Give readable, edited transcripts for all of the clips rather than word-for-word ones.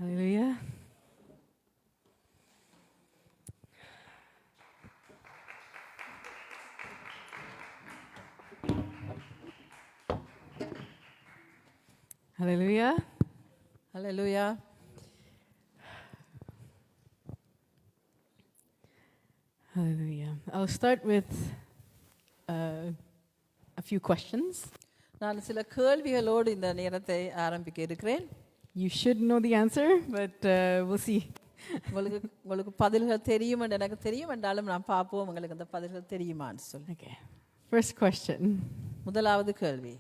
Hallelujah. Hallelujah. Hallelujah. Hallelujah. I'll start with a few questions. நான் சில கேள்விகளோடு இந்த நேரத்தை ஆரம்பிக்க இருக்கிறேன். You should know the answer, but we'll see. உங்களுக்கு பதில்கள் தெரியும் என்று எனக்கு தெரியும் என்றாலும் நான் பார்ப்போம் உங்களுக்கு அந்த பதில்கள் தெரியுமான்னு சொல்லி. Okay. First question. முதலாவது கேள்வி.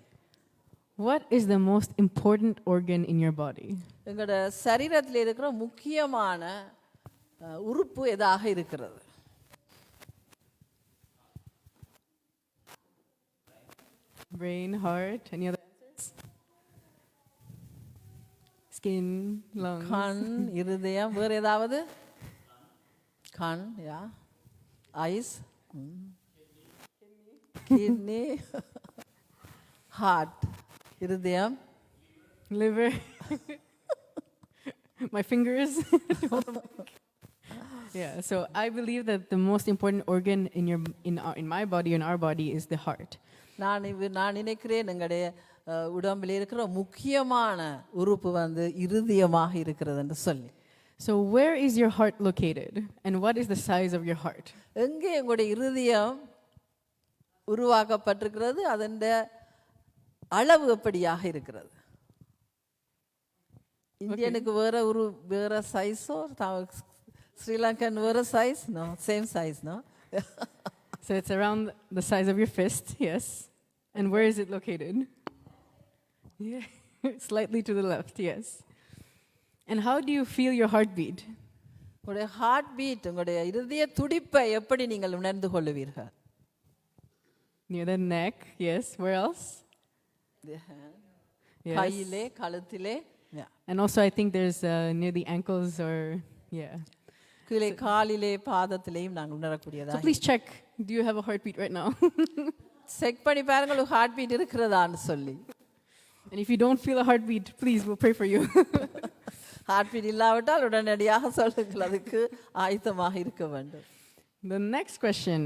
What is the most important organ in your body? எங்களோட சரீரத்தில் இருக்கிற முக்கியமான உறுப்பு எதாக இருக்கிறது? Brain, heart, any other answers? Skin, lungs. கண், இருதயம், வேறு ஏதாவது? கண், யா. ஐஸ், கிட்னி, ஹார்ட், இருதயம், Liver. My fingers. Yeah, so I believe that the most important organ in my body, in our body, is the heart. நான் நினைக்கிறேன் எங்களுடைய உடம்பில் இருக்கிற முக்கியமான உறுப்பு வந்து இருதயமாக இருக்கிறது என்று சொல்லி. So where is your heart located and what is the size of your heart? எங்கே எங்களுடைய இருதயம் உருவாக்கப்பட்டிருக்கிறது, அதன் அளவு எப்படியாக இருக்கிறது? இந்தியனுக்கு வேற சைஸோ, ஸ்ரீலங்கன் வேற size? No, same size. No. So it's around the size of your fist, yes. And where is it located? Yeah, slightly to the left, yes. And how do you feel your heartbeat? உங்களுடைய heart beat, உங்களுடைய இருதய துடிப்பை எப்படி நீங்கள் உணர்ந்து கொள்ளுவீர்கள்? Near the neck, yes. Where else? கையிலே, கழுத்திலே. And also I think there's near the ankles or, yeah. கீழே காலிலே, பாதத்திலேயும் நாங்கள் உணரக்கூடியதா. So please check, do you have a heartbeat right now? Check பண்ணி பாருங்க ஒரு ஹார்ட் பீட் இருக்கிறதான்னு சொல்லி. And if you don't feel a heartbeat, please, we'll pray for you. Heart beat இல்லாவிட்டால் உடனடியாக சொல்லுங்கள், அதுக்கு ஆயத்தமாக இருக்க வேண்டும். The next question,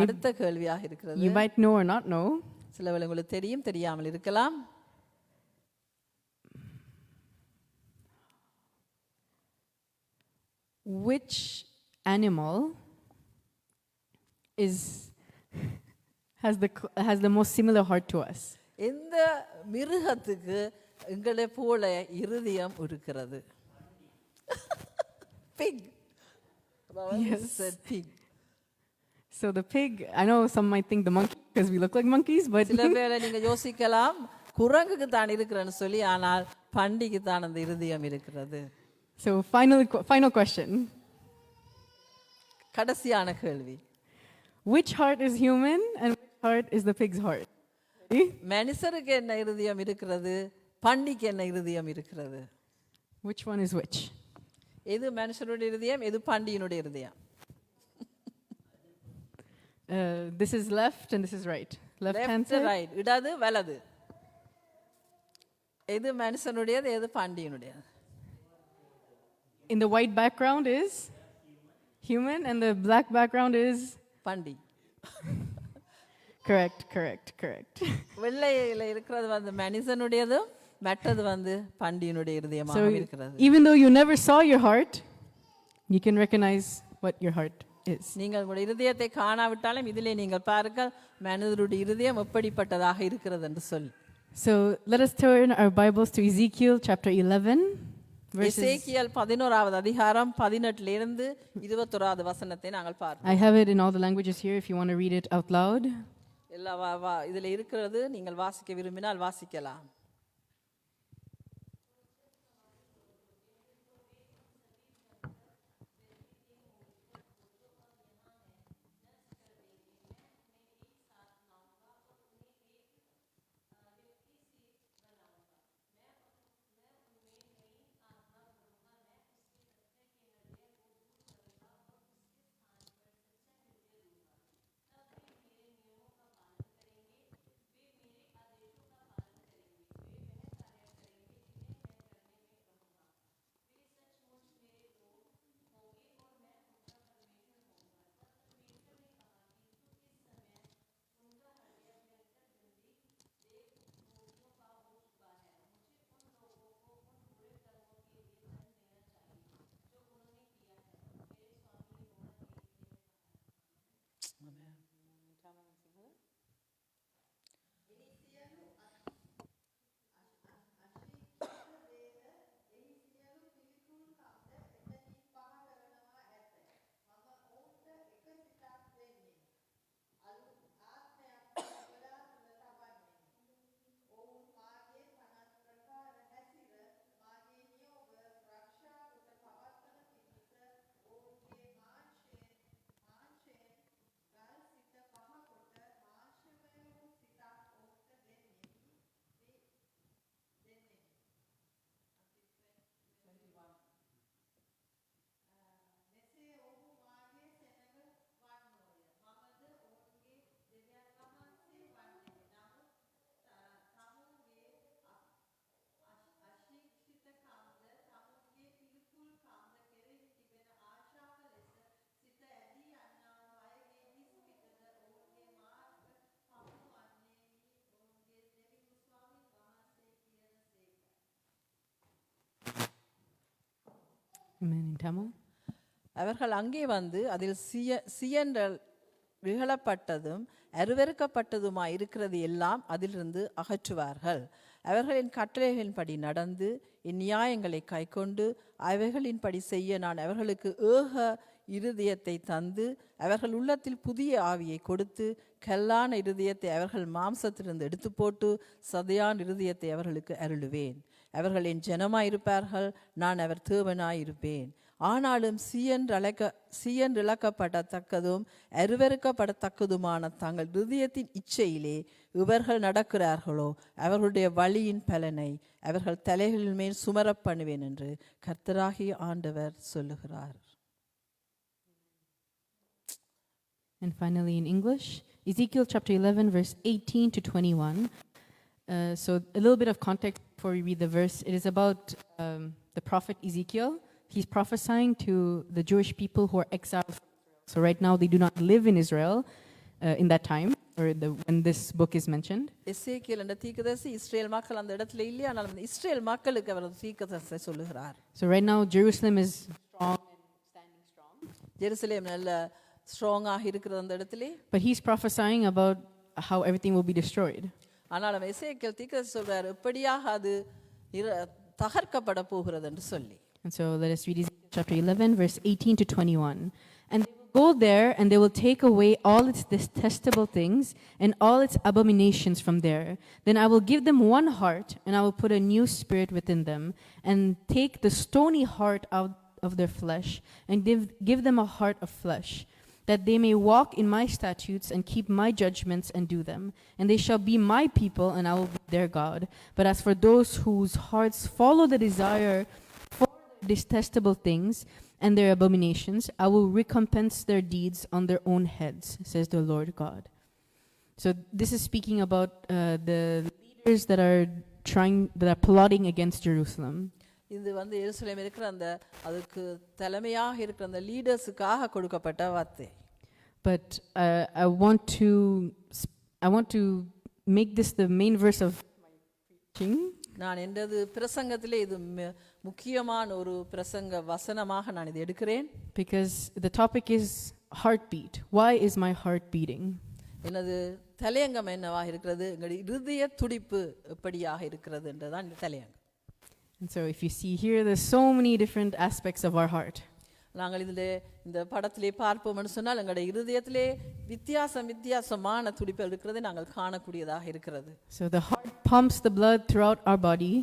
அடுத்த கேள்வியாக இருக்கிறது. you might know or not know. சிலவேளை உங்களுக்கு தெரியும், தெரியாமல் இருக்கலாம். Which animal has the most similar heart to us? எந்த மிருகத்துக்கு எங்களை போல இருதயம் இருக்கிறது? Pig. Yes. Pig. So the pig, I know some might think the monkey because we look like monkeys, but சில வேளை நீங்க யோசிக்கலாம் குரங்குக்கு தான் இருக்கிறேன்னு சொல்லி, ஆனால் பண்டிக்கு தான் அந்த இருதயம் இருக்கிறது. So final question. கடைசியான கேள்வி. Which heart is human and which heart is the pig's heart? மனுஷருக்கு என்ன இருதயம் இருக்கிறது, பண்டிக்கு என்ன இருதயம் இருக்கிறது? Which one is which? எது மனுஷனுடைய இருதயம், எது பண்டியினுடைய இருதயம்? This is left and this is right. Left hand side. Right. இடது வலது. எது மனுஷனுடையது, எது பண்டியினுடையது? In the white background is human and the black background is பண்டி. correct. வெள்ளையில இருக்கிறது வந்து மனுஷனுடையது, மற்றது வந்து பண்டியினுடைய இருதயமாக இருக்கிறது. Even though you never saw your heart, you can recognize what your heart is. நீங்கள் உங்களுடைய இருதயத்தை காணாவிட்டாலும் இதிலே நீங்கள் பாருங்கள் மனிதருடைய இருதயம் எப்படிப்பட்டதாக இருக்கிறது என்று சொல்லி. So let us turn our Bibles to Ezekiel chapter 11. எசேக்கியேல் 11வது அதிகாரம் 18 இருந்து 21வது வசனத்தை நாங்கள் பார்ப்போம். I have it in all the languages here if you want to read it out loud. எல்லா இதில் இருக்கிறது, நீங்கள் வாசிக்க விரும்பினால் வாசிக்கலாம். Amen in Tamil. அவர்கள் அங்கே வந்து அதில் சியன்றல் இகழப்பட்டதும் அருவருக்கப்பட்டதுமாய் இருக்கிறது எல்லாம் அதிலிருந்து அகற்றுவார்கள். அவர்களின் கட்டளைகளின்படி நடந்து என் நியாயங்களை கைக்கொண்டு அவைகளின்படி செய்ய நான் அவர்களுக்கு ஏக இருதயத்தை தந்து அவர்கள் உள்ளத்தில் புதிய ஆவியை கொடுத்து கல்லான இருதயத்தை அவர்கள் மாம்சத்திலிருந்து எடுத்து போட்டு சதையான் இருதயத்தை அவர்களுக்கு அருளுவேன். அவர்கள் என் ஜனமாயிருப்பார்கள், நான் அவர் தேவனாயிருப்பேன். ஆனாலும் இழக்கப்படத்தக்கதும் அருவருக்கப்படத்தக்கதுமான தங்கள் இருதயத்தின் இச்சையிலே இவர்கள் நடக்கிறார்களோ அவர்களுடைய வழியின் பலனை அவர்கள் தலைகளின் மேல் சுமரப் பண்ணுவேன் என்று கர்த்தராகிய ஆண்டவர் சொல்லுகிறார். And finally in English, Ezekiel chapter 11 verse 18 to 21. So a little bit of context before we read the verse. It is about the prophet Ezekiel. He's prophesying to the Jewish people who are exiled from Israel. So right now they do not live in Israel in that time, or when this book is mentioned. எசேக்கியேல் என்ற தீர்க்கதரிசி Israel மக்கள் அந்த இடத்துல இல்லை, ஆனால் அந்த Israel மக்களுக்கு அவர் தீர்க்கதரிசி சொல்லுகிறார். So right now Jerusalem is strong and standing strong. Jerusalem நல்ல ஸ்ட்ராங்காக இருக்கிறது அந்த இடத்துல. But he's prophesying about how everything will be destroyed. ஆனால் எசேக்கியேல் தீர்க்கதரிசி சொல்றார் எப்படியாக அது தகர்க்கப்பட போகிறது என்று சொல்லி. And so let us read Ezekiel chapter 11 verse 18 to 21. And they will go there and they will take away all its detestable things and all its abominations from there. Then I will give them one heart and I will put a new spirit within them and take the stony heart out of their flesh and give them a heart of flesh, that they may walk in my statutes and keep my judgments and do them. And they shall be my people, and I will be their God. But as for those whose hearts follow the desire for detestable things and their abominations, I will recompense their deeds on their own heads, says the Lord God. So this is speaking about the leaders that are plotting against Jerusalem. இது வந்து எருசலேம் இருக்கிற அந்த அதுக்கு தலைமையாக இருக்கிற அந்த லீடர்ஸுக்காக கொடுக்கப்பட்ட வார்த்தை. But I want to make this the main verse of my preaching. நான் என்னது பிரசங்கத்திலே இது முக்கியமான ஒரு பிரசங்க வசனமாக நான் இதை எடுக்கிறேன். Because the topic is heartbeat. Why is my heart beating? எனது தலையங்கம் என்னவாக இருக்கிறது, எங்களுடைய இருதய துடிப்பு எப்படியாக இருக்கிறது என்றுதான் இந்த தலையங்கம். And so if you see here, there's so many different aspects of our heart. நாங்கள் இதில் இந்த படத்திலே பார்ப்போம்னு சொன்னால் எங்களுடைய இருதயத்திலே வித்தியாசமான துடிப்புகள் இருக்கிறதை நாங்கள் காணக்கூடியதாக இருக்கிறது. So the heart pumps the blood throughout our body.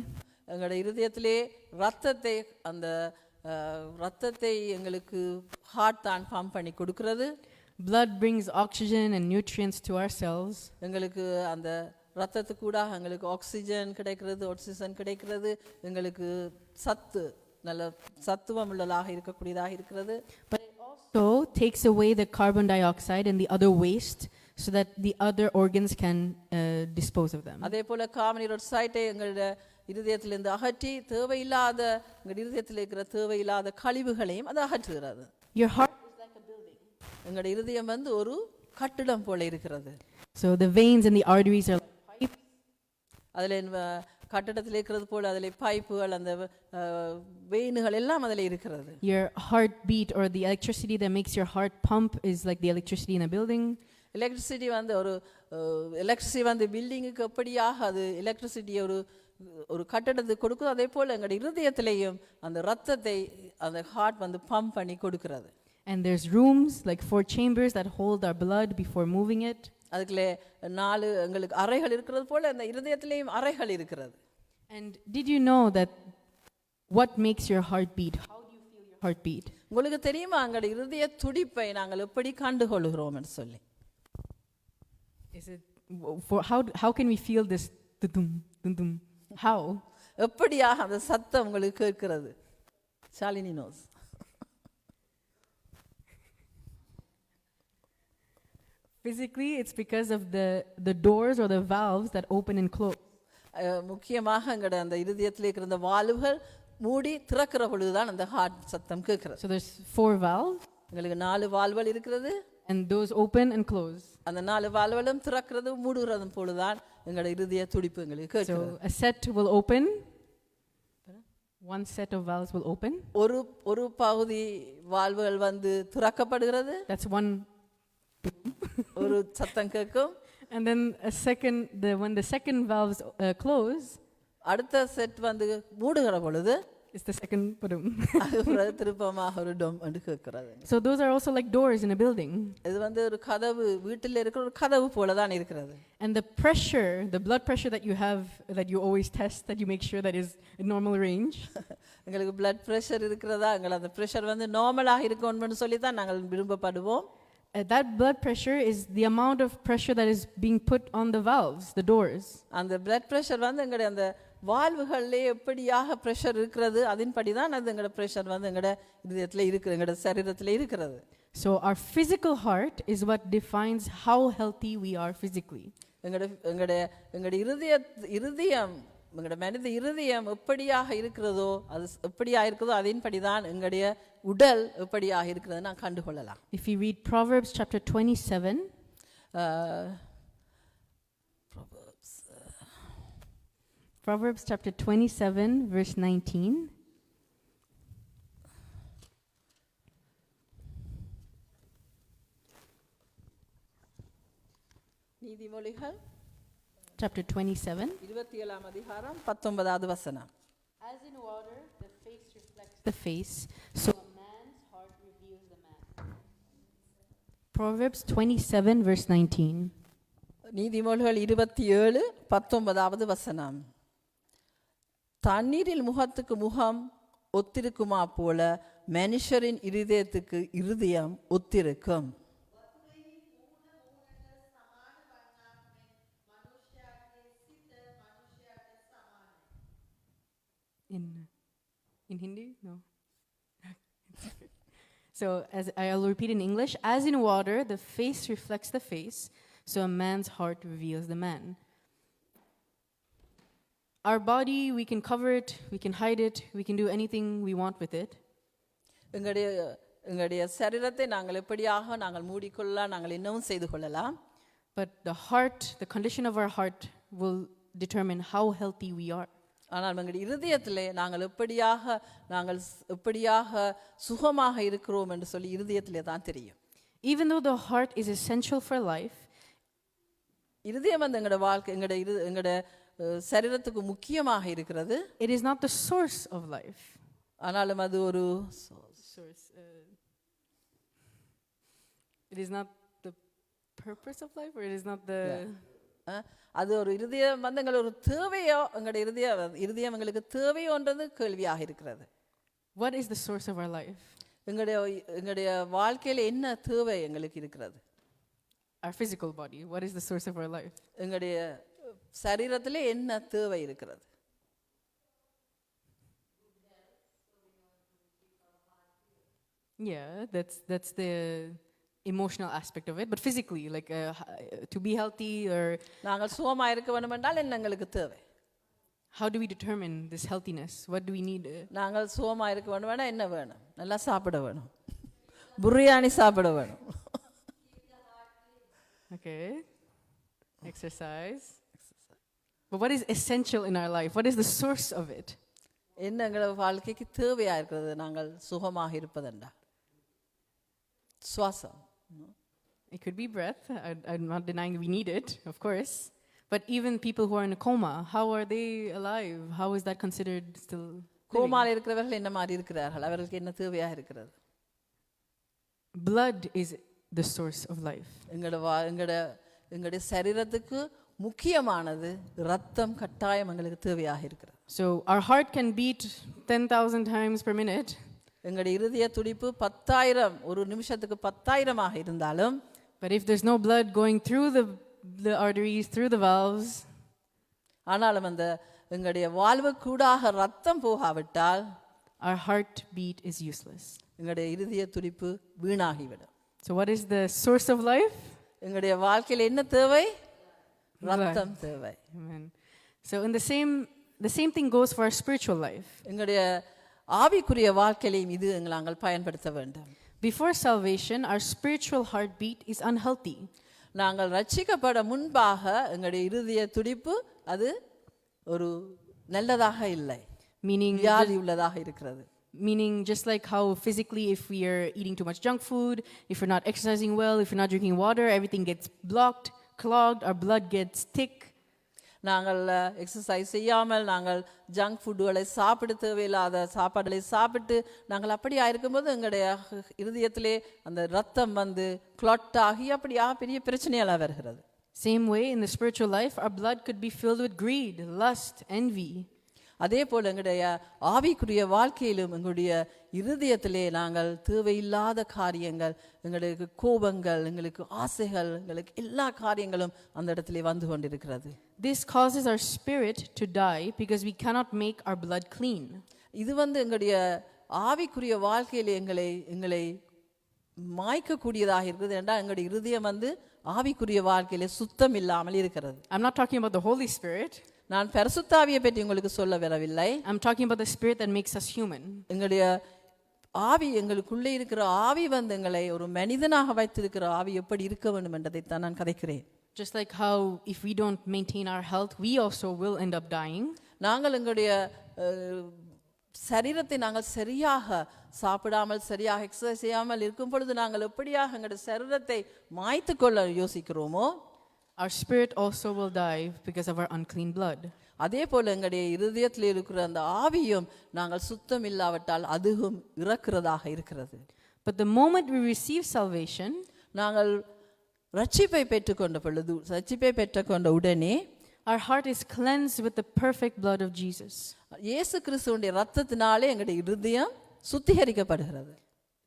எங்களுடைய இருதயத்திலே ரத்தத்தை எங்களுக்கு ஹார்ட் தான் பம்ப் பண்ணி கொடுக்கிறது. Blood brings oxygen and nutrients to our cells. எங்களுக்கு அந்த ரத்தத்துக்கு கூட எங்களுக்கு ஆக்சிஜன் கிடைக்கிறது, எங்களுக்கு சத்து நல்ல சத்துவம் உள்ளதாக இருக்கக்கூடியதாக இருக்கிறது. But it also takes away the carbon dioxide and the other waste so that the other organs can dispose of them. அதே போல கார்பன் டை ஆக்சைடை எங்களுடைய இருதயத்திலிருந்து அகற்றி தேவையில்லாத எங்கள் இருதயத்தில் இருக்கிற தேவையில்லாத கழிவுகளையும் அது அகற்றுகிறது. Your heart is like a building. எங்களுடைய இருதயம் வந்து ஒரு கட்டிடம் போல இருக்கிறது. So the veins and the arteries are like pipes. அதில் கட்டடத்தில் இருக்கிறது போல அதில் பைப்புகள் அந்த வெயின்கள் எல்லாம் அதில் இருக்கிறது. Your heartbeat or the electricity that makes your heart pump is like the electricity in a building. Electricity வந்து பில்டிங்குக்கு எப்படியாக அது எலக்ட்ரிசிட்டியை ஒரு கட்டடத்துக்கு கொடுக்குது, அதே போல் எங்களுடைய இருதயத்திலேயும் அந்த ரத்தத்தை அந்த ஹார்ட் வந்து பம்ப் பண்ணி கொடுக்கிறது. And there's rooms like 4 chambers that hold our blood before moving it. அதுக்குள்ளே 4 எங்களுக்கு அறைகள் இருக்கிறது போல அந்த இருதயத்திலேயும் அறைகள் இருக்கிறது. And did you know that what makes your heart beat? How do you feel your heart beat? உங்களுக்கு தெரியுமா எங்களுடைய இருதய துடிப்பை நாங்கள் எப்படி கண்டுகொள்கிறோம் என்று சொல்லி? Is it how can we feel this dum dum dum? How? எப்படியாக அந்த சத்தம் உங்களுக்கு கேட்கிறது? Shalini knows. Physically, it's because of the doors or the valves that open and close. முக்கியமாக எங்களுடைய அந்த இருதயத்தில் இருக்கிற அந்த வால்வுகள் மூடி திறக்கிற பொழுதுதான் அந்த ஹார்ட் சத்தம் கேட்கிறது. So there's 4 valves. எங்களுக்கு 4 வால்வுகள் இருக்கிறது. And those open and close. அந்த 4 வால்வுகளும் திறக்கிறது மூடுகிறதும் போலதான் எங்களுடைய இருதய துடிப்பு எங்களுக்கு கேட்கிறது. So a set will open. one set of valves will open. ஒரு ஒரு பகுதி வால்வுகள் வந்து திறக்கப்படுகிறது, That's one. ஒரு சத்தம் கேட்கும். And then when the second valves close, அடுத்த செட் வந்து மூடுகிற பொழுது it's the second padum. அது பிறகு திருப்பமாக ஒரு டொம் என்று கேட்கிறது. So those are also like doors in a building. இது வந்து ஒரு கதவு, வீட்டில் இருக்கிற ஒரு கதவு போல தான் இருக்கிறது. And the pressure, the blood pressure that you have, that you always test, that you make sure that is in normal range. எங்களுக்கு blood pressure இருக்கிறதா, எங்கள் அந்த pressure வந்து நார்மலாக இருக்கணும்னு சொல்லி தான் நாங்கள் விரும்பப்படுவோம். That blood pressure is the amount of pressure that is being put on the valves, the doors. அந்த blood pressure வந்து எங்களுடைய அந்த வால்வுகளிலே எப்படியாக pressure இருக்கிறது, அதன்படி தான் அது எங்களுடைய pressure வந்து எங்களுடைய இதயத்தில் இருக்கிறது, எங்களுடைய சரீரத்தில் இருக்கிறது. So our physical heart is what defines how healthy we are physically. எங்களுடைய இருதயம் எங்களுடைய மனித இருதயம் எப்படியாக இருக்கிறதோ, அது எப்படியாக இருக்கிறதோ அதன்படி தான் எங்களுடைய உடல் எப்படியாக இருக்கிறது நான் கண்டுகொள்ளலாம். If you read Proverbs chapter 27, Proverbs chapter 27 verse 19. நீதிமொழிகள் Chapter 27. 27ஆம் அதிகாரம் 19வது வசனம். As in water the face reflects the face, so a man's heart reveals the man. Proverbs 27 verse 19. நீதிமொழிகள் 27 19வது வசனம். தண்ணீரில் முகத்துக்கு முகம் ஒத்திருக்குமா போல மனுஷரின் இருதயத்துக்கு இருதயம் ஒத்திருக்கும். In Hindi? No. So I'll repeat in English. As in water, the face reflects the face, so a man's heart reveals the man. Our body, we can cover it, we can hide it, we can do anything we want with it. எங்களுடைய சரீரத்தை நாங்கள் எப்படியாக நாங்கள் மூடிக்கொள்ளலாம், நாங்கள் இன்னமும் செய்து கொள்ளலாம். But the heart, the condition of our heart will determine how healthy we are. ஆனால் எங்களுடைய இருதயத்திலே நாங்கள் எப்படியாக சுகமாக இருக்கிறோம் என்று சொல்லி இருதயத்திலே தான் தெரியும். Even though the heart is essential for life, இருதயம் வந்து எங்களுடைய வாழ்க்கை எங்களுடைய சரீரத்துக்கு முக்கியமாக இருக்கிறது. It is not the source of life. ஆனாலும் அது ஒரு source. It is not the purpose of life, or it is not the. அது ஒரு இருதயம் வந்து எங்களுக்கு ஒரு தேவையோ, எங்களுடைய இருதயம் எங்களுக்கு தேவையோன்றது கேள்வியாக இருக்கிறது. What is the source of our life? எங்களுடைய வாழ்க்கையில என்ன தேவை எங்களுக்கு இருக்கிறது? Our physical body. What is the source of our life? எங்களுடைய சரீரத்திலே என்ன தேவை இருக்கிறது? Yeah, that's the emotional aspect of it, but physically, like to be healthy or நாங்கள் சுகமா இருக்க வேண்டும் என்றால் என்ன எங்களுக்கு தேவை? How do we determine this healthiness? What do we need? நாங்கள் சுகமா இருக்க வேண்டும்னா என்ன வேணும்? நல்லா சாப்பிட வேணும், பிரியாணி சாப்பிட வேணும். Okay, exercise. But what is essential in our life? What is the source of it? என்ன எங்களோட வாழ்க்கைக்கு தேவையா இருக்கிறது நாங்கள் சுகமாக இருப்பதெண்டா? சுவாசம். It could be breath. I'm not denying we need it, of course. But even people who are in a coma, how are they alive? How is that considered still living? கோமால இருக்கிறவர்கள் என்ன மாதிரி இருக்கிறார்கள்? அவர்களுக்கு என்ன தேவையா இருக்கிறது? Blood is the source of life. எங்களுடைய சரீரத்துக்கு முக்கியமானது இரத்தம் கட்டாயம் எங்களுக்கு தேவையாக இருக்கிறது. So our heart can beat 10,000 times per minute. எங்களுடைய இருதய துடிப்பு 10,000 ஒரு நிமிஷத்துக்கு 10,000 ஆக இருந்தாலும், but if there's no blood going through the arteries, through the valves, ஆனாலும் அந்த எங்களுடைய வாழ்வுக்கூடாக இரத்தம் போகாவிட்டால் our heartbeat is useless. எங்களுடைய இருதய துடிப்பு வீணாகிவிடும். So what is the source of life? எங்களுடைய வாழ்க்கையில் என்ன தேவை? இரத்தம் தேவை. Amen. So in the same thing goes for our spiritual life. எங்களுடைய ஆவிக்குரிய வாழ்க்கையிலும் இது நாங்கள் பயன்படுத்த வேண்டும். Before salvation, our spiritual heartbeat is unhealthy. நாங்கள் ரட்சிக்கப்பட முன்பாக எங்களுடைய இருதய துடிப்பு அது ஒரு நல்லதாக இல்லை. Meaning, வியாதி உள்ளதாக இருக்கிறது. meaning just like how physically, if we are eating too much junk food, if we're not exercising well, if we're not drinking water, everything gets blocked, clogged, our blood gets thick. நாங்கள் exercise செய்யாமல் நாங்கள் junk ஃபுட்டுகளை சாப்பிட தேவையில்லாத சாப்பாடுகளை சாப்பிட்டு நாங்கள் அப்படியா இருக்கும்போது எங்களுடைய இருதயத்திலே அந்த ரத்தம் வந்து கிளாட் ஆகி அப்படியா பெரிய பிரச்சனையெல்லாம் வருகிறது. Same way in the spiritual life, our blood could be filled with greed, lust, envy. அதே போல் எங்களுடைய ஆவிக்குரிய வாழ்க்கையிலும் எங்களுடைய இருதயத்திலே நாங்கள் தேவையில்லாத காரியங்கள், எங்களுக்கு கோபங்கள், எங்களுக்கு ஆசைகள், எங்களுக்கு எல்லா காரியங்களும் அந்த இடத்திலே வந்து கொண்டிருக்கிறது. This causes our spirit to die because we cannot make our blood clean. இது வந்து எங்களுடைய ஆவிக்குரிய வாழ்க்கையிலே எங்களை மாய்க்கக்கூடியதாக இருக்கிறது என்றால் எங்களுடைய இருதயம் வந்து ஆவிக்குரிய வாழ்க்கையிலே சுத்தம் இல்லாமல் இருக்கிறது. I'm not talking about the Holy Spirit. நான் பரிசுத்தாவியை பற்றி உங்களுக்கு சொல்ல வரவில்லை. I'm talking about the spirit that makes us human. எங்களுடைய ஆவி, எங்களுக்குள்ளே இருக்கிற ஆவி வந்து எங்களை ஒரு மனிதனாக வைத்திருக்கிற ஆவி எப்படி இருக்க வேண்டும் என்றதை தான் நான் கதைக்கிறேன். Just like how if we don't maintain our health, we also will end up dying. நாங்கள் எங்களுடைய சரீரத்தை நாங்கள் சரியாக சாப்பிடாமல் சரியாக எக்ஸசைஸ் செய்யாமல் இருக்கும் பொழுது நாங்கள் எப்படியாக எங்களுடைய சரீரத்தை மாய்த்து கொள்ள யோசிக்கிறோமோ, our spirit also will die because of our unclean blood. அதே போல எங்களுடைய இருதயத்தில் இருக்கிற அந்த ஆவியும் நாங்கள் சுத்தம் இல்லாவிட்டால் அதுவும் இறக்கிறதாக இருக்கிறது. But the moment we receive salvation, நாங்கள் ரட்சிப்பை பெற்றுக்கொண்ட உடனே our heart is cleansed with the perfect blood of Jesus. இயேசு கிறிஸ்துவின் இரத்தத்தினாலே எங்களுடைய இருதயம் சுத்திகரிக்கப்படுகிறது.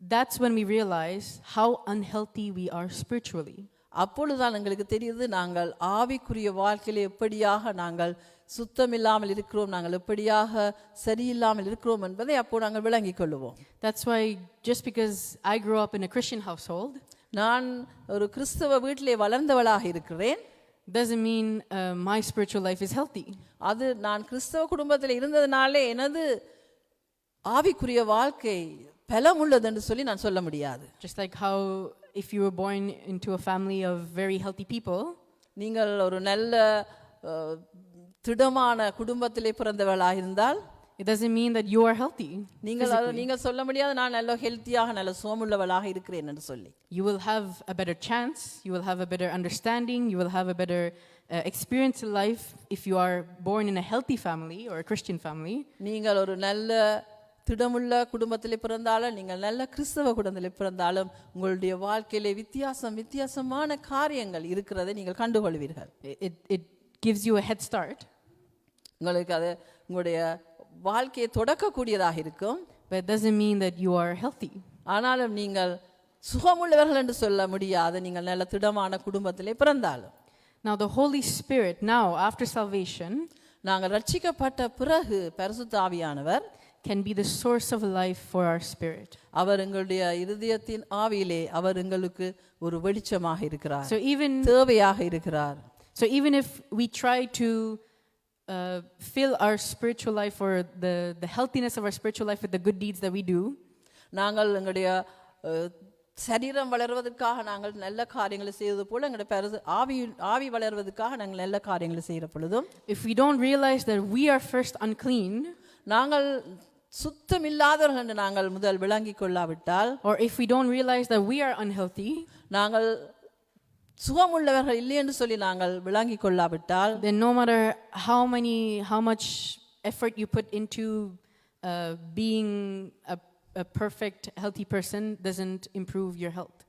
That's when we realize how unhealthy we are spiritually. அப்பொழுதுதான் எங்களுக்கு தெரியுது நாங்கள் ஆவிக்குரிய வாழ்க்கையில எப்படியாக நாங்கள் சுத்தமில்லாமல் இருக்கிறோம், நாங்கள் எப்படியாக சரியில்லாமல் இருக்கிறோம் என்பதை அப்போ நாங்கள் விளங்கிக் கொள்ளுவோம். That's why just because I grew up in a Christian household, நான் ஒரு கிறிஸ்தவ வீட்டிலே வளர்ந்தவளாக இருக்கிறேன், doesn't mean my spiritual life is healthy. அது நான் கிறிஸ்தவ குடும்பத்தில் இருந்ததுனாலே எனது ஆவிக்குரிய வாழ்க்கை பலமுள்ளது என்று சொல்லி நான் சொல்ல முடியாது. Just like how if you were born into a family of very healthy people, நீங்கள் ஒரு நல்ல திடமான குடும்பத்திலே பிறந்தவளாக இருந்தால் it doesn't mean that you are healthy. நீங்கள் சொல்ல முடியாது நான் நல்ல ஹெல்த்தியாக நல்ல சோமுள்ளவளாக இருக்கிறேன் என்று சொல்லி. You will have a better chance, you will have a better understanding, you will have a better experience in life if you are born in a healthy family or a Christian family. நீங்கள் ஒரு நல்ல திடமுள்ள குடும்பத்திலே பிறந்தாலும் நீங்கள் நல்ல கிறிஸ்தவ குடும்பத்திலே பிறந்தாலும் உங்களுடைய வாழ்க்கையிலே வித்தியாசமான காரியங்கள் இருக்கிறதை நீங்கள் கண்டுகொள்வீர்கள். It gives you a head start. உங்களுக்கு அது உங்களுடைய வாழ்க்கையை தொடக்கக்கூடியதாக இருக்கும். But it doesn't mean that you are healthy. ஆனாலும் நீங்கள் சுகமுள்ளவர்கள் என்று சொல்ல முடியாது நீங்கள் நல்ல திடமான குடும்பத்திலே பிறந்தாலும். Now the Holy Spirit, now after salvation, நாங்கள் ரட்சிக்கப்பட்ட பிறகு பரிசுத்த ஆவியானவர் can be the source of life for our spirit. அவர் எங்களுடைய இருதயத்தின் ஆவியிலே அவர் எங்களுக்கு ஒரு வெளிச்சமாக இருக்கிறார், தேவையாக இருக்கிறார். So even if we try to fill our spiritual life or the healthiness of our spiritual life with the good deeds that we do, நாங்கள் எங்களுடைய சரீரம் வளர்வதற்காக நாங்கள் நல்ல காரியங்களை செய்வது போல எங்களுடைய ஆவி வளர்வதற்காக நாங்கள் நல்ல காரியங்களை செய்கிற பொழுதும், if we don't realize that we are first unclean, நாங்கள் சுத்தமில்லாதவர்கள் என்று நாங்கள் முதல் விளங்கிக் கொள்ளாவிட்டால், or if we don't realize that we are unhealthy, நாங்கள் சுகமுள்ளவர்கள் இல்லை என்று சொல்லி நாங்கள் விளங்கிக் கொள்ளாவிட்டால், then no matter how much effort you put into being a perfect healthy person doesn't improve your health.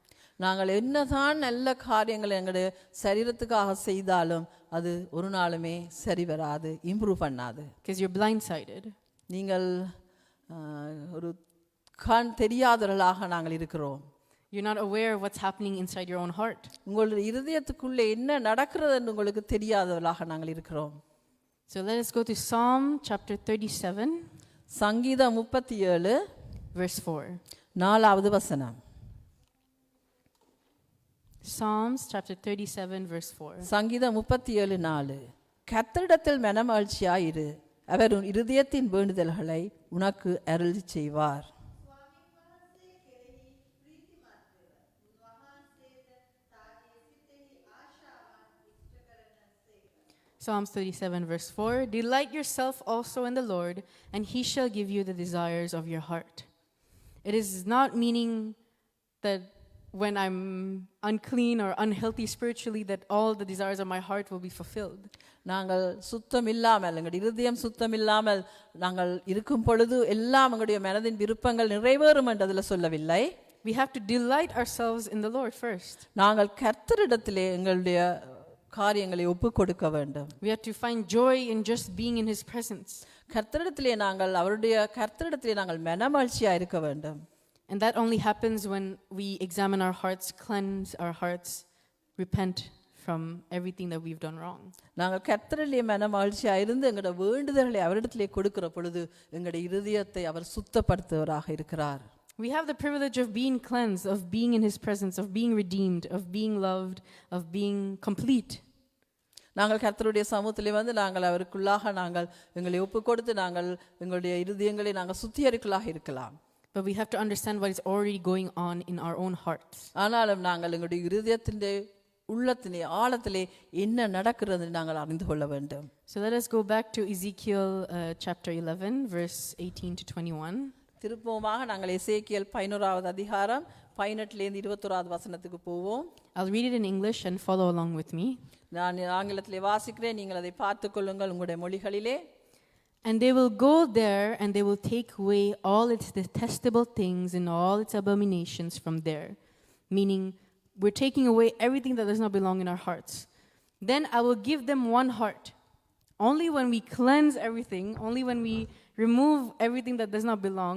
நாங்கள் என்னதான் நல்ல காரியங்களை எங்களுடைய சரீரத்துக்காக செய்தாலும் அது ஒரு நாளுமே சரி வராது, இம்ப்ரூவ் பண்ணாது. Because you're blindsided. நீங்கள் ஒரு கண் தெரியாதவர்களாக நாங்கள் இருக்கிறோம். You're not aware of what's happening inside your own heart. உங்களுடைய இருதயத்துக்குள்ளே என்ன நடக்கிறது என்று உங்களுக்கு தெரியாதவர்களாக நாங்கள் இருக்கிறோம். So let us go to Psalm chapter 37, சங்கீதம் 37 verse 4. 4வது வசனம். Psalms chapter 37 verse 4. சங்கீதம் 37:4. கர்த்தரிடத்தில் மனமகிழ்ச்சியாயிரு, அவர் உன் இருதயத்தின் வேண்டுதல்களை உனக்கு அருளி செய்வார். Psalms 37, verse 4. Delight yourself also in the Lord, and he shall give you the desires of your heart. It is not meaning that when I'm unclean or unhealthy spiritually, that all the desires of my heart will be fulfilled. நாங்கள் சுத்தமில்லாமல் எங்களுடைய இருதயம் சுத்தமில்லாமல் நாங்கள் இருக்கும் பொழுது எல்லாம் எங்களுடைய மனதின் விருப்பங்கள் நிறைவேறும் என்று அதில் சொல்லவில்லை. We have to delight ourselves in the Lord first. நாங்கள் கர்த்தரிடத்திலே எங்களுடைய காரியங்களை ஒப்புக் கொடுக்க வேண்டும். We have to find joy in just being in his presence. கர்த்தரிடத்திலே நாங்கள் கர்த்தரிடத்திலே நாங்கள் மனமகிழ்ச்சியா இருக்க வேண்டும். And that only happens when we examine our hearts, cleanse our hearts, repent from everything that we've done wrong. நாங்கள் கர்த்தரிலே மனமகிழ்ச்சியா இருந்து எங்களுடைய வேண்டுதல்களை அவரிடத்திலே கொடுக்கிற பொழுது எங்களுடைய இருதயத்தை அவர் சுத்தப்படுத்துவராக இருக்கிறார். We have the privilege of being cleansed, of being in his presence, of being redeemed, of being loved, of being complete. நாங்கள் கர்த்தருடைய சமூகத்திலே வந்து நாங்கள் அவருக்குள்ளாக நாங்கள் எங்களை ஒப்புக் கொடுத்து நாங்கள் எங்களுடைய இருதயங்களை நாங்கள் சுத்திகரிக்கலாக இருக்கலாம். But we have to understand what is already going on in our own hearts. ஆனாலும் நாங்கள் எங்களுடைய இருதயத்தின் உள்ளத்திலே ஆழத்திலே என்ன நடக்கிறது நாங்கள் அறிந்து கொள்ள வேண்டும். So let us go back to Ezekiel chapter 11 verse 18 to 21. திருப்பமாக நாங்கள் எசேக்கியேல் 11வது அதிகாரம் 18 லிருந்து 21வது வசனத்துக்கு போவோம். I'll read it in English and follow along with me. நான் ஆங்கிலத்திலே வாசிக்கிறேன், நீங்கள் அதை பார்த்துக் கொள்ளுங்கள் உங்களுடைய மொழிகளிலே. And they will go there and they will take away all its detestable things and all its abominations from there. Meaning, we're taking away everything that does not belong in our hearts. Then I will give them one heart. Only when we cleanse everything, only when we remove everything that does not belong,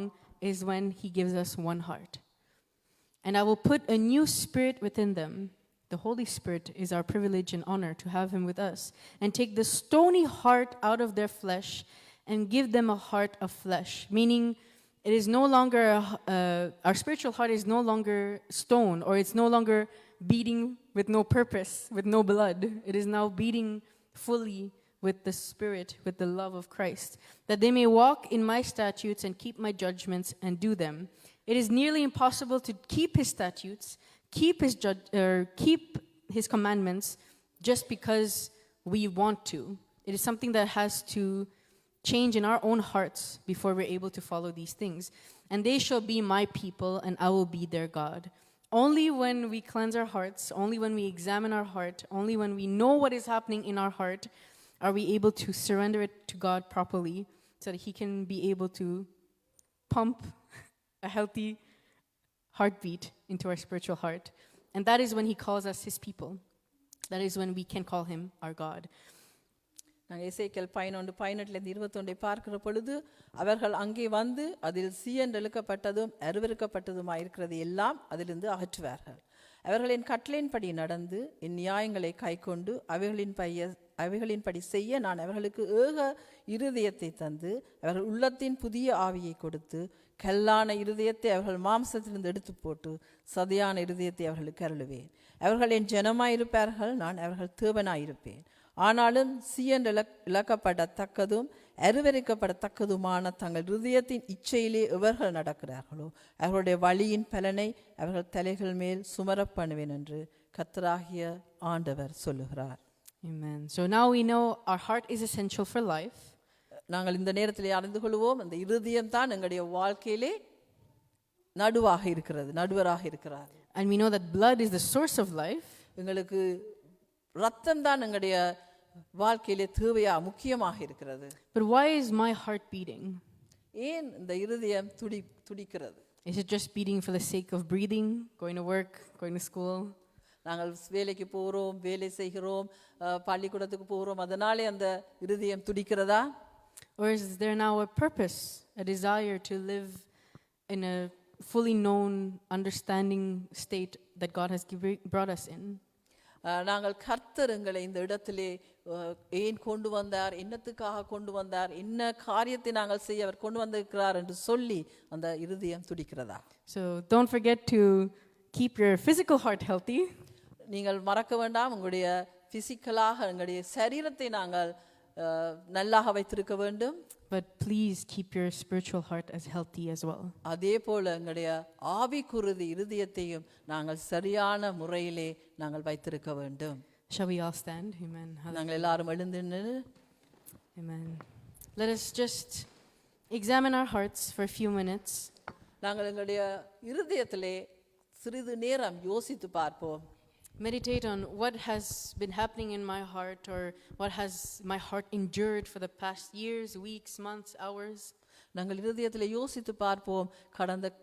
is when he gives us one heart. And I will put a new spirit within them. The Holy Spirit is our privilege and honor to have him with us. And take the stony heart out of their flesh and give them a heart of flesh. Meaning, it is no longer, our spiritual heart is no longer stone, or it's no longer beating with no purpose, with no blood. It is now beating fully with the Spirit, with the love of Christ, that they may walk in my statutes and keep my judgments and do them. It is nearly impossible to keep his statutes, keep his commandments, just because we want to. It is something that has to change in our own hearts before we're able to follow these things. And they shall be my people, and I will be their God. Only when we cleanse our hearts, only when we examine our heart, only when we know what is happening in our heart, are we able to surrender it to God properly so that he can be able to pump a healthy heartbeat into our spiritual heart. And that is when he calls us his people. That is when we can call him our God. நாங்கள் எசேக்கியேல் 11:18 21 பார்க்கிற பொழுது அவர்கள் அங்கே வந்து அதில் சீயென்றெழுக்கப்பட்டதும் அருவருக்கப்பட்டதுமாய் இருக்கிறது எல்லாம் அதிலிருந்து அகற்றுவார்கள். அவர்களின் கட்டளையின்படி நடந்து என் நியாயங்களை கைக்கொண்டு அவைகளின்படி செய்ய நான் அவர்களுக்கு ஏக இருதயத்தை தந்து அவர்கள் உள்ளத்தின் புதிய ஆவியை கொடுத்து கல்லான இருதயத்தை அவர்கள் மாம்சத்திலிருந்து எடுத்து போட்டு சதையான இருதயத்தை அவர்களுக்கு அருளுவேன். அவர்கள் என் ஜனமாயிருப்பார்கள், நான் அவர்கள் தேவனாயிருப்பேன். ஆனாலும் இழக்கப்படத்தக்கதும் அருவருக்கப்படத்தக்கதுமான தங்கள் இருதயத்தின் இச்சையிலே எவர்கள் நடக்கிறார்களோ அவர்களுடைய வழியின் பலனை அவர்கள் தலைகள் மேல் சுமரப் பண்ணுவேன் என்று கர்த்தராகிய ஆண்டவர் சொல்லுகிறார். Amen. So now we know our heart is essential for life. நாங்கள் இந்த நேரத்திலே அறிந்து கொள்வோம், அந்த இருதயம் தான் எங்களுடைய வாழ்க்கையிலே நடுவராக இருக்கிறார். And we know that blood is the source of life. எங்களுக்கு ரத்தம் தான் எங்களுடைய வாழ்க்கையிலே தேவையா முக்கியமாக இருக்கிறது. But why is my heart beating? ஏன் இந்த இருதயம் துடிக்கிறது? Is it just beating for the sake of breathing, going to work, going to school? நாங்கள் வேலைக்கு போகிறோம், வேலை செய்கிறோம், பள்ளிக்கூடத்துக்கு போகிறோம், அதனாலே அந்த இருதயம் துடிக்கிறதா? Or is there now a purpose, a desire to live in a fully known, understanding state that God has brought us in? நாங்கள் கர்த்தர் எங்களை இந்த இடத்திலே ஏன் கொண்டு வந்தார், என்னத்துக்காக கொண்டு வந்தார், என்ன காரியத்தை நாங்கள் செய்ய அவர் கொண்டு வந்திருக்கிறார் என்று சொல்லி அந்த இருதயம் துடிக்கிறதா? So don't forget to keep your physical heart healthy. நீங்கள் மறக்க வேண்டாம், உங்களுடைய பிசிக்கலாக எங்களுடைய சரீரத்தை நாங்கள் நல்லாக வைத்திருக்க வேண்டும். But please keep your spiritual heart as healthy as well. அதே போல எங்களுடைய ஆவிக்குரிய இருதயத்தையும் நாங்கள் சரியான முறையிலே நாங்கள் வைத்திருக்க வேண்டும். Shall we all stand? Amen. நாங்கள் எல்லாரும் எழுந்து நின்று Amen. Let us just examine our hearts for a few minutes. நாங்கள் எங்களுடைய இருதயத்திலே சிறிது நேரம் யோசித்து பார்ப்போம். Meditate on what has been happening in my heart, or what has my heart endured for the past years, weeks, months, hours. நாங்கள் இருதயத்திலே யோசித்து பார்ப்போம். கடந்த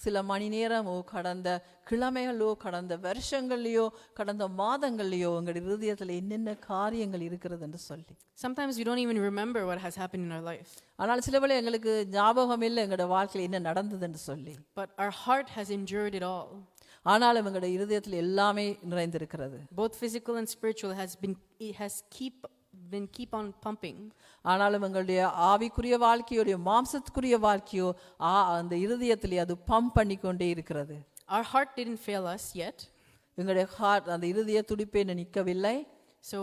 சில மணி நேரமோ, கடந்த கிழமைகளோ, கடந்த வருஷங்கள்லையோ, கடந்த மாதங்கள்லையோ எங்கள் இருதயத்தில் என்னென்ன காரியங்கள் இருக்கிறது என்று சொல்லி. Sometimes we don't even remember what has happened in our life. ஆனால் சில வேளை எங்களுக்கு ஞாபகம் இல்லை எங்களோட வாழ்க்கையில் என்ன நடந்தது என்று சொல்லி. But our heart has endured it all. ஆனாலும் எங்களுடைய இருதயத்தில் எல்லாமே நிறைந்திருக்கிறது. Both physical and spiritual it has keep on pumping. ஆனாலும் எங்களுடைய ஆவிக்குரிய வாழ்க்கையோடைய மாம்சத்துக்குரிய வாழ்க்கையோ அந்த இருதயத்திலே அது பம்ப் பண்ணிக்கொண்டே இருக்கிறது. Our heart didn't fail us yet. எங்களுடைய ஹார்ட் அந்த இருதய துடிப்பே நிற்கவில்லை. So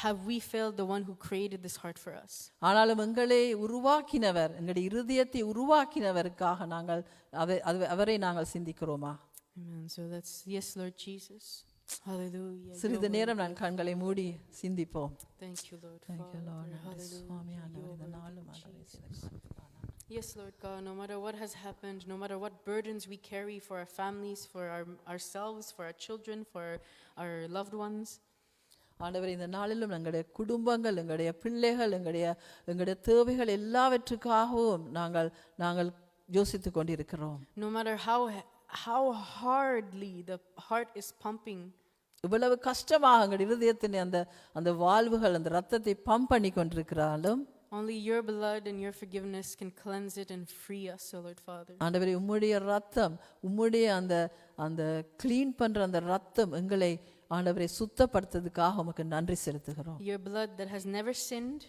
have we failed the one who created this heart for us? ஆனாலும் எங்களை உருவாக்கினவர், எங்களுடைய இருதயத்தை உருவாக்கினவருக்காக நாங்கள் அவரை நாங்கள் சிந்திக்கிறோமா? Amen. So that's yes, Lord Jesus. Hallelujah. சிறிது நேரம் நான் கண்களை மூடி சிந்திப்போம். Thank you, Lord. Thank you, Lord. Yes, Lord God, no matter what has happened, no matter what burdens we carry for our families, for ourselves, for our children, for our loved ones. ஆண்டவரே, இந்த நாளிலும் எங்களுடைய குடும்பங்கள், எங்களுடைய பிள்ளைகள், எங்களுடைய தேவைகள் எல்லாவற்றுக்காகவும் நாங்கள் யோசித்து கொண்டிருக்கிறோம். No matter how hardly the heart is pumping, இவ்வளவு கஷ்டமாக எங்கள் இருதயத்தின் அந்த வாழ்வுகள் அந்த ரத்தத்தை பம்ப் பண்ணி கொண்டிருக்கிறாலும் only your blood and your forgiveness can cleanse it and free us, O Lord Father. ஆண்டவரே, உம்முடைய ரத்தம், உம்முடைய அந்த க்ளீன் பண்ற அந்த ரத்தம் எங்களை ஆண்டவரே சுத்தப்படுத்துறதுக்காக உமக்கு நன்றி செலுத்துகிறோம். Your blood that has never sinned,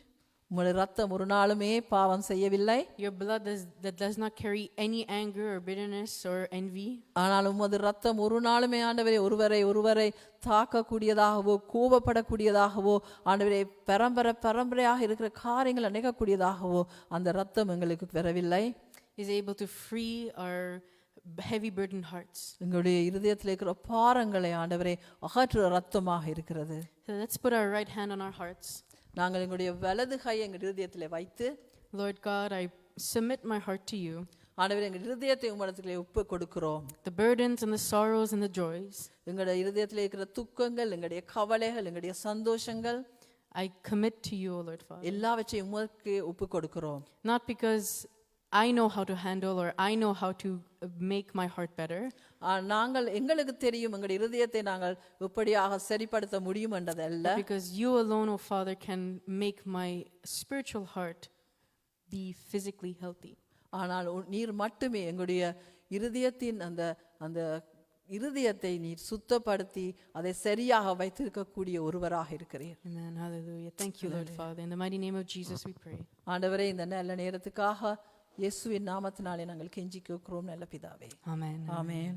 உம்முடைய ரத்தம் ஒரு நாளுமே பாவம் செய்யவில்லை. your blood that does not carry any anger or bitterness or envy. ஆனால் உமது ரத்தம் ஒரு நாளுமே ஆண்டவரே ஒருவரை தாக்கக்கூடியதாகவோ கோபப்படக்கூடியதாகவோ ஆண்டவரே பரம்பரையாக இருக்கிற காரியங்கள் அணைக்கக்கூடியதாகவோ அந்த ரத்தம் எங்களுக்கு பெறவில்லை. Is able to free our heavy burdened hearts. எங்களுடைய இருதயத்தில் இருக்கிற பாரங்களை ஆண்டவரே அகற்றுற ரத்தமாக இருக்கிறது. So let's put our right hand on our hearts. நாங்கள் எங்களுடைய வலது கை எங்கள் இருதயத்தில் வைத்து, Lord God, I submit my heart to you. ஆண்டவரே, எங்கள் இருதயத்தை உம்மிடத்திலே ஒப்பு கொடுக்கிறோம். The burdens and the sorrows and the joys, எங்களுடைய இருதயத்தில் இருக்கிற துக்கங்கள், எங்களுடைய கவலைகள், எங்களுடைய சந்தோஷங்கள் I commit to you, O Lord Father. எல்லாவற்றையும் உமக்கு ஒப்பு கொடுக்கிறோம். Not because I know how to handle or I know how to make my heart better. நாங்கள் எங்களுக்கு தெரியும் எங்களுடைய இருதயத்தை நாங்கள் எப்படியாக சரிப்படுத்த முடியும் என்றதல்ல. Because you alone, O Father, can make my spiritual heart be physically healthy. ஆனால் நீர் மட்டுமே எங்களுடைய இருதயத்தின் அந்த இருதயத்தை நீர் சுத்தப்படுத்தி அதை சரியாக வைத்திருக்கக்கூடிய ஒருவராக இருக்கிறீர். Amen. Hallelujah. Thank you, Lord Father. In the mighty name of Jesus we pray. ஆண்டவரே, இந்த நல்ல நேரத்துக்காக இயேசுவின் நாமத்தினாலே நாங்கள் கெஞ்சி கேட்கிறோம் நல்ல பிதாவே. Amen. ஆமென்.